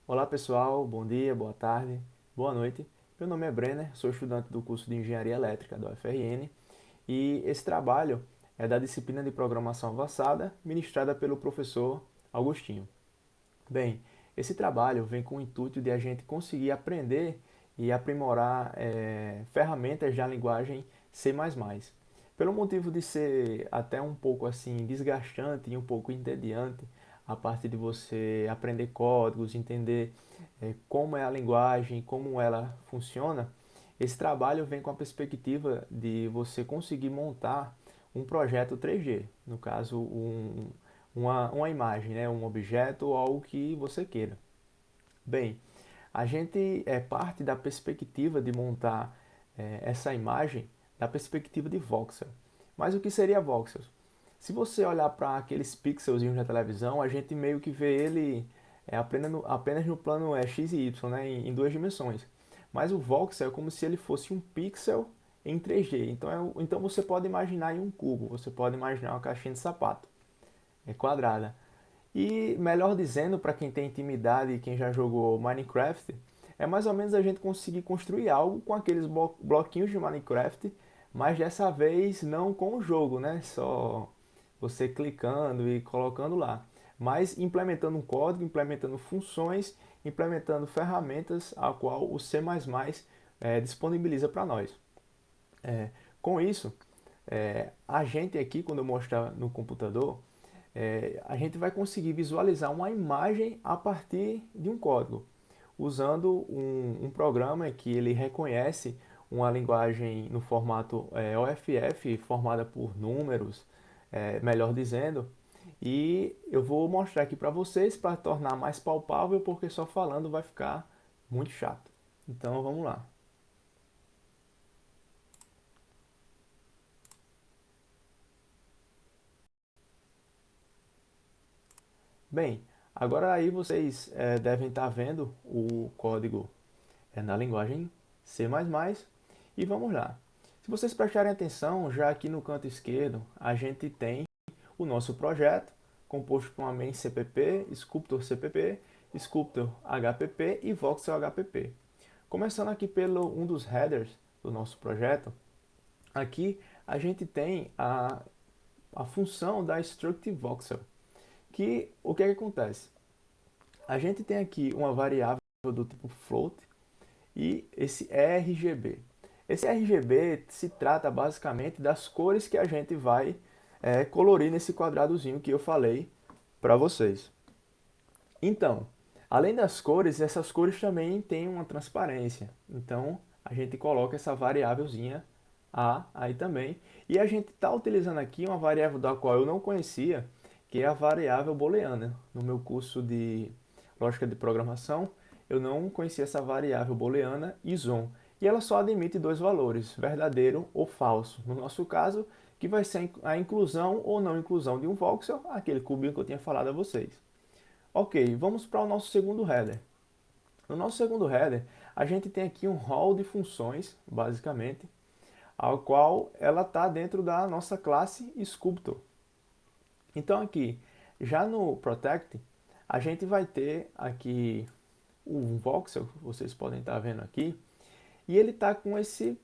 Olá pessoal, bom dia, boa tarde, boa noite. Meu nome é Brenner, sou estudante do curso de Engenharia Elétrica da UFRN e esse trabalho é da disciplina de Programação Avançada ministrada pelo professor Augustinho. Bem, esse trabalho vem com o intuito de a gente conseguir aprender e aprimorar ferramentas da linguagem C++. Pelo motivo de ser até um pouco assim desgastante e um pouco entediante, a parte de você aprender códigos, entender como é a linguagem, como ela funciona, esse trabalho vem com a perspectiva de você conseguir montar um projeto 3D, no caso uma imagem, né? Um objeto ou algo que você queira. Bem, a gente parte da perspectiva de montar essa imagem da perspectiva de voxel. Mas o que seria voxels? Se você olhar para aqueles pixelzinhos na televisão, a gente meio que vê ele apenas no plano x e y, né, em duas dimensões. Mas o voxel é como se ele fosse um pixel em 3D. Então você pode imaginar em um cubo, você pode imaginar uma caixinha de sapato, quadrada. E melhor dizendo, para quem tem intimidade e quem já jogou Minecraft, é mais ou menos a gente conseguir construir algo com aqueles bloquinhos de Minecraft, mas dessa vez não com o jogo, né? Só você clicando e colocando lá, mas implementando um código, implementando funções, implementando ferramentas a qual o C++ disponibiliza para nós. É, com isso, a gente aqui, quando eu mostrar no computador, a gente vai conseguir visualizar uma imagem a partir de um código, usando um programa que ele reconhece uma linguagem no formato OFF, formada por números, melhor dizendo, e eu vou mostrar aqui para vocês para tornar mais palpável, porque só falando vai ficar muito chato. Então vamos lá. Bem, agora aí vocês devem estar vendo o código na linguagem C++. E vamos lá. Se vocês prestarem atenção, já aqui no canto esquerdo, a gente tem o nosso projeto, composto por uma main CPP, Sculptor CPP, Sculptor HPP e Voxel HPP. Começando aqui pelo um dos headers do nosso projeto, aqui a gente tem a função da struct voxel, que o que é que acontece? A gente tem aqui uma variável do tipo float e esse RGB. Esse RGB se trata basicamente das cores que a gente vai colorir nesse quadradozinho que eu falei para vocês. Então, além das cores, essas cores também têm uma transparência. Então, a gente coloca essa variávelzinha A aí também. E a gente está utilizando aqui uma variável da qual eu não conhecia, que é a variável booleana. No meu curso de lógica de programação, eu não conhecia essa variável booleana isom. E ela só admite dois valores, verdadeiro ou falso. No nosso caso, que vai ser a inclusão ou não inclusão de um voxel, aquele cubinho que eu tinha falado a vocês. Ok, vamos para o nosso segundo header. No nosso segundo header, a gente tem aqui um hall de funções, basicamente, ao qual ela está dentro da nossa classe Sculptor. Então aqui, já no Protect, a gente vai ter aqui um voxel, vocês podem estar vendo aqui, e ele está com esses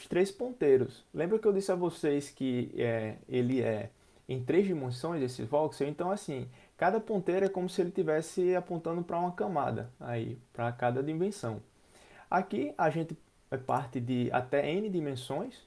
três ponteiros. Lembra que eu disse a vocês que ele é em três dimensões esse voxel? Então assim, cada ponteiro é como se ele estivesse apontando para uma camada, aí para cada dimensão. Aqui a gente parte de até n dimensões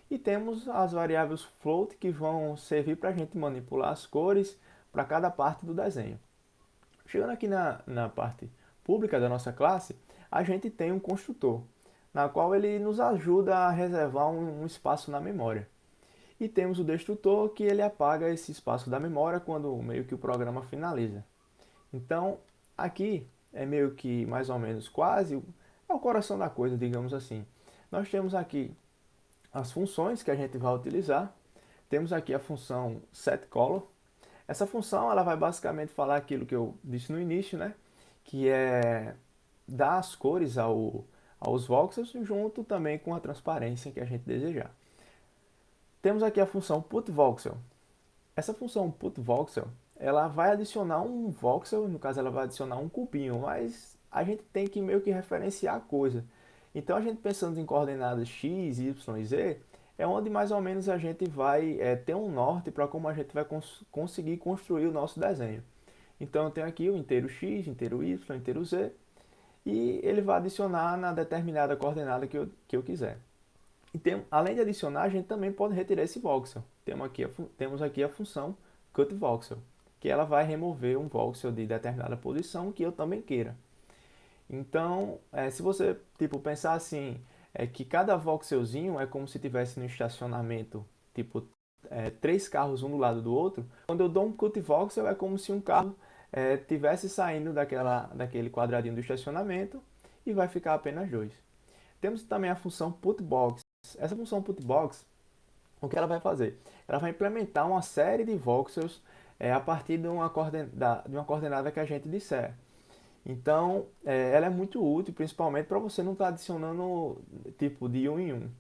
e temos as variáveis float que vão servir para a gente manipular as cores para cada parte do desenho. Chegando aqui na parte pública da nossa classe, a gente tem um construtor, na qual ele nos ajuda a reservar um espaço na memória. E temos o destrutor, que ele apaga esse espaço da memória quando meio que o programa finaliza. Então, aqui é meio que mais ou menos quase é o coração da coisa, digamos assim. Nós temos aqui as funções que a gente vai utilizar. Temos aqui a função setColor. Essa função ela vai basicamente falar aquilo que eu disse no início, né? Que é dar as cores aos voxels junto também com a transparência que a gente desejar. Temos aqui a função putVoxel. Essa função putVoxel ela vai adicionar um voxel, no caso ela vai adicionar um cubinho, mas a gente tem que meio que referenciar a coisa. Então a gente pensando em coordenadas x, y e z, é onde mais ou menos a gente vai ter um norte para como a gente vai conseguir construir o nosso desenho. Então eu tenho aqui o inteiro x, inteiro y, inteiro z, e ele vai adicionar na determinada coordenada que eu quiser. E além de adicionar, a gente também pode retirar esse voxel. Temos aqui a função cutVoxel, que ela vai remover um voxel de determinada posição que eu também queira. Então, se você tipo, pensar assim, que cada voxelzinho é como se estivesse no estacionamento, tipo, três carros um do lado do outro, quando eu dou um cutVoxel é como se um carro tivesse saindo daquele quadradinho do estacionamento e vai ficar apenas dois. Temos também a função putBox. Essa função putBox, o que ela vai fazer? Ela vai implementar uma série de voxels a partir de uma coordenada que a gente disser. Então, ela é muito útil, principalmente para você não estar adicionando tipo de um em um.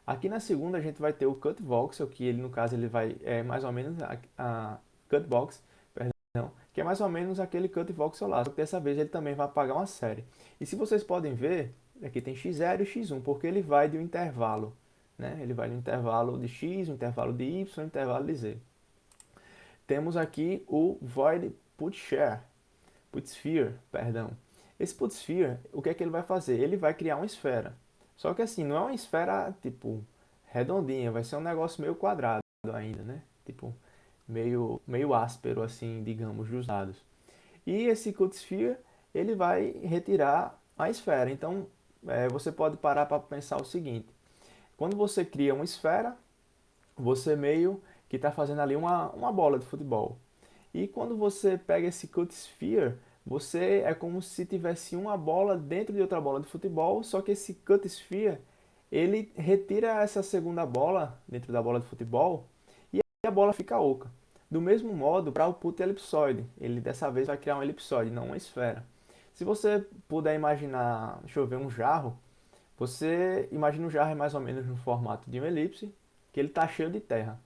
Aqui na segunda a gente vai ter o cutVoxel, que ele no caso ele vai mais ou menos a cutBox, perdão, que é mais ou menos aquele cutVoxel lá, só que dessa vez ele também vai apagar uma série. E se vocês podem ver, aqui tem x0 e x1, porque ele vai de um intervalo, né? Ele vai de um intervalo de x, um intervalo de y, um intervalo de z. Temos aqui o void putSphere, perdão. Esse putSphere, o que é que ele vai fazer? Ele vai criar uma esfera. Só que assim, não é uma esfera tipo redondinha, vai ser um negócio meio quadrado ainda, né? Tipo meio áspero assim, digamos, dos lados. E esse cutSphere, ele vai retirar a esfera. Então, você pode parar para pensar o seguinte: quando você cria uma esfera, você meio que está fazendo ali uma bola de futebol. E quando você pega esse cutSphere, você é como se tivesse uma bola dentro de outra bola de futebol, só que esse cutSphere, ele retira essa segunda bola dentro da bola de futebol e a bola fica oca. Do mesmo modo, para o putellipsoide, ele dessa vez vai criar um elipsoide, não uma esfera. Se você puder imaginar, deixa eu ver, um jarro, você imagina um jarro mais ou menos no formato de uma elipse, que ele está cheio de terra.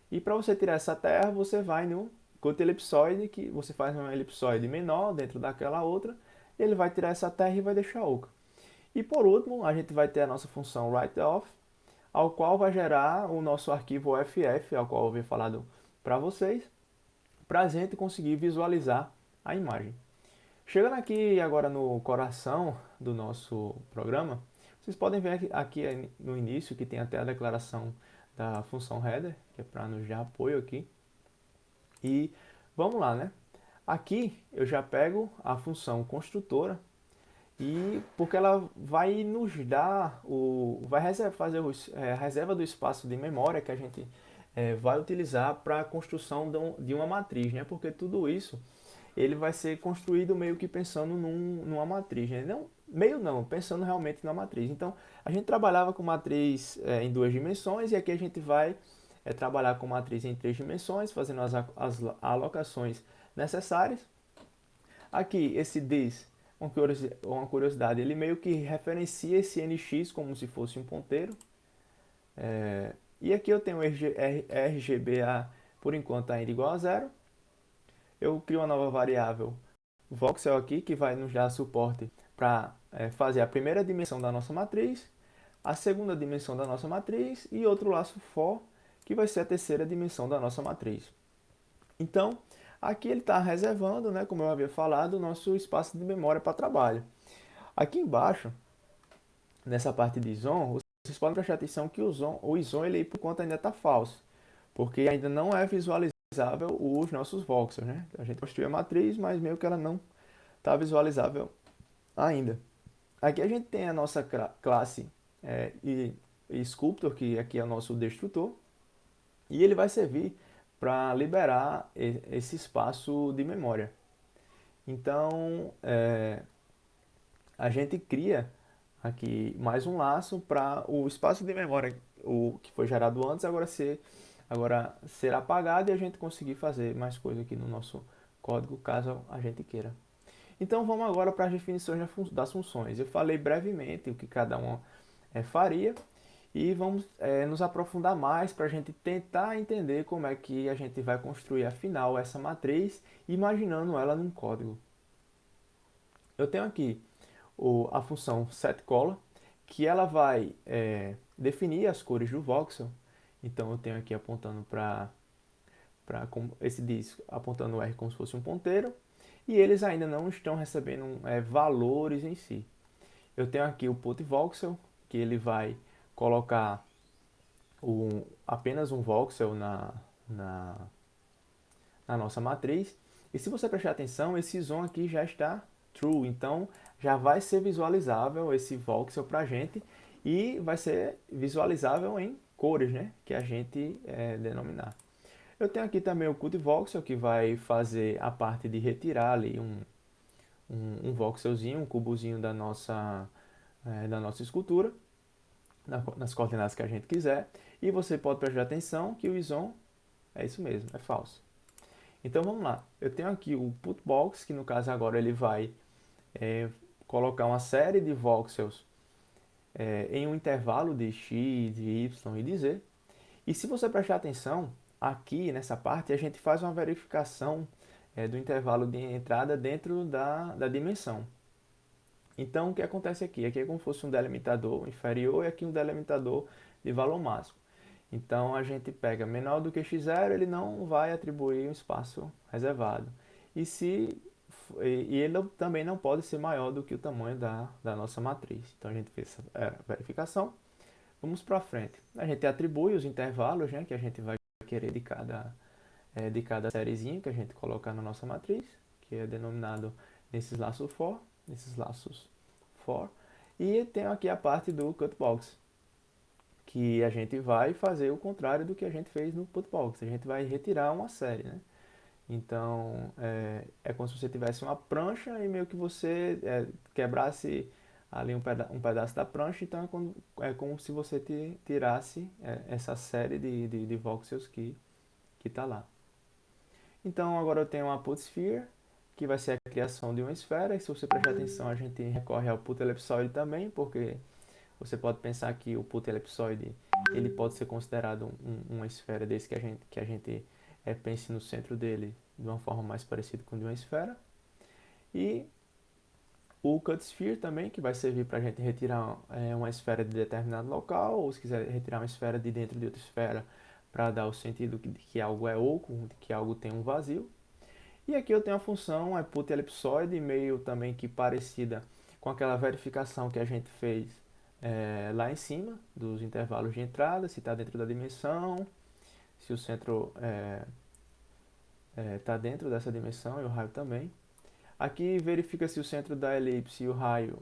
E para você tirar essa terra, você vai no cotelipsoide, que você faz uma elipsoide menor dentro daquela outra, ele vai tirar essa terra e vai deixar oca. E por último, a gente vai ter a nossa função writeOff, ao qual vai gerar o nosso arquivo OFF, ao qual eu havia falado para vocês, para a gente conseguir visualizar a imagem. Chegando aqui agora no coração do nosso programa, vocês podem ver aqui no início que tem até a declaração da função header, que é para nos dar apoio aqui. E vamos lá, né? Aqui eu já pego a função construtora e porque ela vai nos dar vai fazer a reserva do espaço de memória que a gente vai utilizar para a construção de uma matriz, né? Porque tudo isso ele vai ser construído meio que pensando numa matriz, né? Não, meio não, pensando realmente na matriz. Então, a gente trabalhava com matriz em duas dimensões e aqui a gente vai trabalhar com matriz em três dimensões, fazendo as alocações necessárias. Aqui, esse this, uma curiosidade, ele meio que referencia esse nx como se fosse um ponteiro. E aqui eu tenho RGBA, por enquanto, ainda igual a zero. Eu crio uma nova variável voxel aqui, que vai nos dar suporte para fazer a primeira dimensão da nossa matriz, a segunda dimensão da nossa matriz e outro laço for, que vai ser a terceira dimensão da nossa matriz. Então, aqui ele está reservando, né, como eu havia falado, o nosso espaço de memória para trabalho. Aqui embaixo, nessa parte de zon, vocês podem prestar atenção que o ISON ele, por conta ainda está falso, porque ainda não é visualizável os nossos voxels, né? A gente construiu a matriz, mas meio que ela não está visualizável ainda. Aqui a gente tem a nossa classe e Sculptor, que aqui é o nosso destrutor, e ele vai servir para liberar esse espaço de memória. Então, a gente cria aqui mais um laço para o espaço de memória, o que foi gerado antes, agora ser apagado e a gente conseguir fazer mais coisa aqui no nosso código, caso a gente queira. Então vamos agora para as definições das funções. Eu falei brevemente o que cada uma faria e vamos nos aprofundar mais para a gente tentar entender como é que a gente vai construir afinal essa matriz, imaginando ela num código. Eu tenho aqui a função setColor, que ela vai definir as cores do voxel. Então eu tenho aqui apontando para esse disco, apontando o R como se fosse um ponteiro, e eles ainda não estão recebendo valores em si. Eu tenho aqui o put voxel, que ele vai colocar apenas um voxel na, na nossa matriz. E se você prestar atenção, esse zoom aqui já está true, então já vai ser visualizável esse voxel para a gente e vai ser visualizável em cores, né, que a gente denominar. Eu tenho aqui também o cut voxel, que vai fazer a parte de retirar ali um voxelzinho, um cubozinho da nossa escultura, nas coordenadas que a gente quiser. E você pode prestar atenção que o ISON é isso mesmo, é falso. Então vamos lá, eu tenho aqui o putbox, que no caso agora ele vai colocar uma série de voxels em um intervalo de x, de y e de z. E se você prestar atenção, aqui nessa parte a gente faz uma verificação do intervalo de entrada dentro da dimensão. Então o que acontece aqui? Aqui é como se fosse um delimitador inferior e aqui um delimitador de valor máximo. Então a gente pega menor do que x0, ele não vai atribuir um espaço reservado. E ele também não pode ser maior do que o tamanho da nossa matriz. Então a gente fez essa verificação. Vamos para frente. A gente atribui os intervalos, né, que a gente vai querer de cada sériezinha que a gente colocar na nossa matriz, que é denominado nesses laços for. E tem aqui a parte do cutbox, que a gente vai fazer o contrário do que a gente fez no putbox. A gente vai retirar uma série, né? Então, é como se você tivesse uma prancha e meio que você quebrasse ali um pedaço da prancha. Então, é como se você tirasse essa série de voxels que está lá. Então, agora eu tenho uma put sphere, que vai ser a criação de uma esfera. E se você prestar atenção, a gente recorre ao put ellipsoide também, porque você pode pensar que o put ellipsoide ele pode ser considerado uma esfera desse que a gente pense no centro dele de uma forma mais parecida com de uma esfera. E o cut sphere também, que vai servir para a gente retirar uma esfera de determinado local, ou se quiser retirar uma esfera de dentro de outra esfera para dar o sentido de que algo é oco, de que algo tem um vazio. E aqui eu tenho a função put ellipsoide, meio também que parecida com aquela verificação que a gente fez lá em cima, dos intervalos de entrada, se está dentro da dimensão, se o centro está dentro dessa dimensão e o raio também. Aqui verifica se o centro da elipse e o raio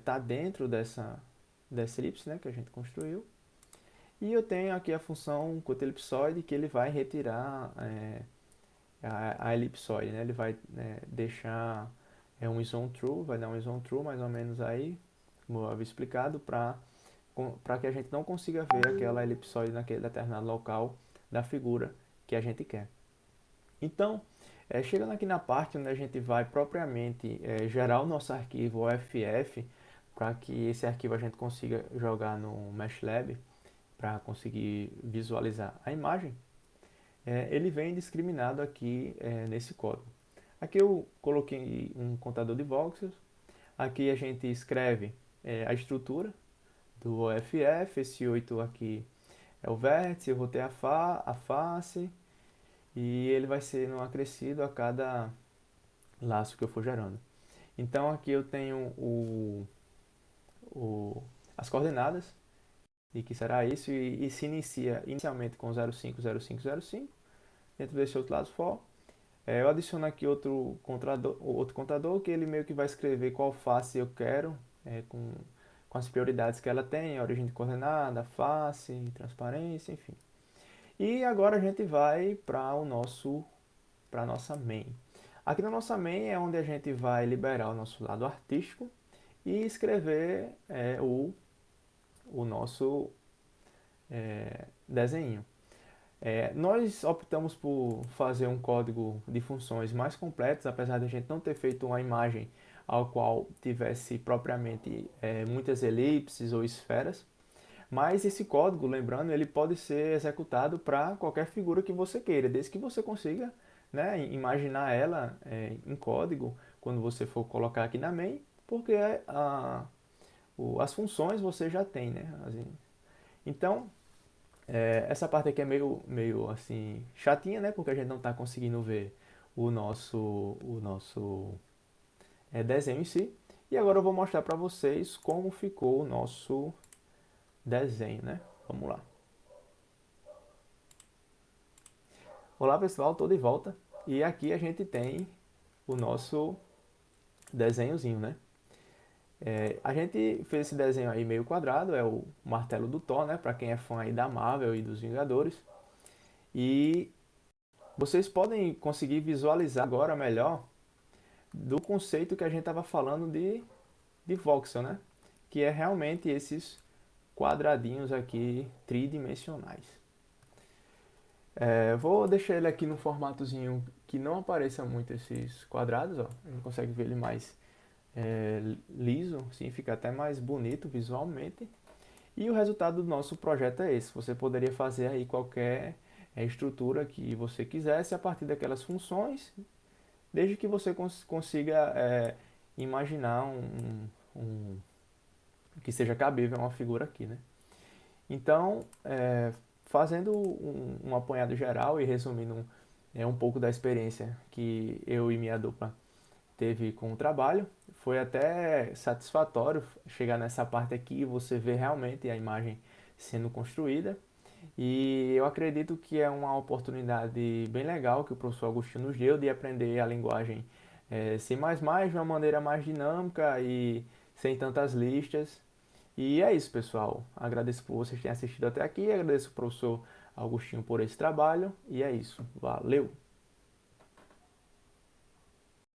tá dentro dessa elipse, né, que a gente construiu. E eu tenho aqui a função cotelipsoide, que ele vai retirar a elipsoide, né? Ele vai deixar um isom true, vai dar um isom true mais ou menos aí, como eu havia explicado, para que a gente não consiga ver aquela elipsoide naquele determinado local da figura que a gente quer. Então, chegando aqui na parte onde a gente vai propriamente gerar o nosso arquivo OFF, para que esse arquivo a gente consiga jogar no MeshLab, para conseguir visualizar a imagem, ele vem discriminado aqui nesse código. Aqui eu coloquei um contador de voxels, aqui a gente escreve a estrutura do OFF, esse 8 aqui é o vértice, eu vou ter a face, e ele vai sendo acrescido a cada laço que eu for gerando. Então aqui eu tenho as coordenadas, e que será isso, e se inicia inicialmente com 050505, dentro desse outro lado for. Eu adiciono aqui outro contador que ele meio que vai escrever qual face eu quero, com as prioridades que ela tem, a origem de coordenada, face, transparência, enfim. E agora a gente vai para a nossa main. Aqui na nossa main é onde a gente vai liberar o nosso lado artístico e escrever o nosso desenho. Nós optamos por fazer um código de funções mais completo, apesar de a gente não ter feito uma imagem ao qual tivesse propriamente muitas elipses ou esferas, Mas esse código, lembrando, ele pode ser executado para qualquer figura que você queira, desde que você consiga, né, imaginar ela em código quando você for colocar aqui na main, porque as funções você já tem, né? Então, essa parte aqui é meio assim chatinha, né? Porque a gente não está conseguindo ver o nosso desenho em si. E agora eu vou mostrar para vocês como ficou o nosso desenho, né? Vamos lá. Olá pessoal, tô de volta. E aqui a gente tem o nosso desenhozinho, né? A gente fez esse desenho aí meio quadrado, é o martelo do Thor, né? Para quem é fã aí da Marvel e dos Vingadores. E vocês podem conseguir visualizar agora melhor do conceito que a gente estava falando de voxel, né? Que é realmente esses quadradinhos aqui tridimensionais. Vou deixar ele aqui no formatozinho que não apareça muito esses quadrados, ó. A gente consegue ver ele mais liso, assim, fica até mais bonito visualmente. E o resultado do nosso projeto é esse. Você poderia fazer aí qualquer estrutura que você quisesse a partir daquelas funções, desde que você consiga imaginar um que seja cabível uma figura aqui, né? Então, fazendo um apanhado geral e resumindo um pouco da experiência que eu e minha dupla teve com o trabalho, foi até satisfatório chegar nessa parte aqui e você ver realmente a imagem sendo construída. E eu acredito que é uma oportunidade bem legal que o professor Agostinho nos deu de aprender a linguagem C++ de uma maneira mais dinâmica e sem tantas listas. E é isso, pessoal. Agradeço por vocês terem assistido até aqui, agradeço ao professor Agostinho por esse trabalho, e é isso. Valeu!